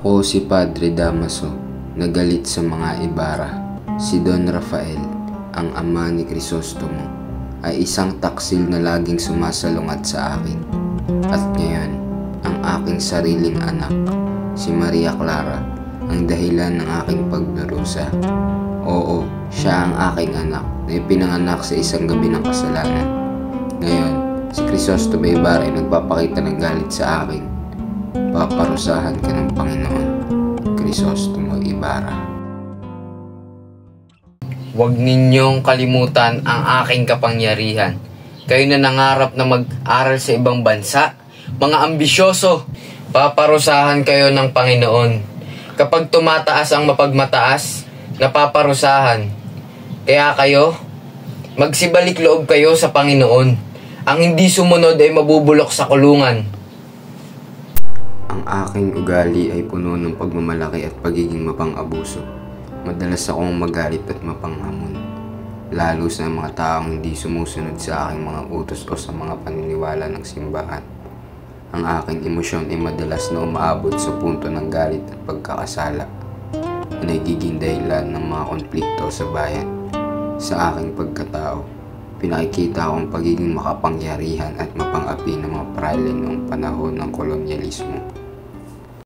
Ako si Padre Damaso, nagalit sa mga Ibarra. Si Don Rafael, ang ama ni Crisostomo, ay isang taksil na laging sumasalungat sa akin. At ngayon, ang aking sariling anak, si Maria Clara, ang dahilan ng aking pagdurusa. Oo, siya ang aking anak na ipinanganak sa isang gabi ng kasalanan. Ngayon, si Crisostomo Ibarra ay nagpapakita ng galit sa akin. Paparusahan ka ng Panginoon, Crisostomo Ibarra. Huwag ninyong kalimutan ang aking kapangyarihan. Kayo na nangarap na mag-aral sa ibang bansa, mga ambisyoso, paparusahan kayo ng Panginoon. Kapag tumataas ang mapagmataas, napaparusahan. Kaya kayo, magsibalik loob kayo sa Panginoon. Ang hindi sumunod ay mabubulok sa kulungan. Ang aking ugali ay puno ng pagmamalaki at pagiging mapang-abuso. Madalas akong magalit at mapanghamon, lalo sa mga taong hindi sumusunod sa aking mga utos o sa mga paniniwala ng simbahan. Ang aking emosyon ay madalas na umaabot sa punto ng galit at pagkakasala, na nagiging dahilan ng mga konflikto sa bayan. Sa aking pagkatao, pinakikita ko ang pagiging makapangyarihan at mapang-api ng mga praile noong panahon ng kolonyalismo.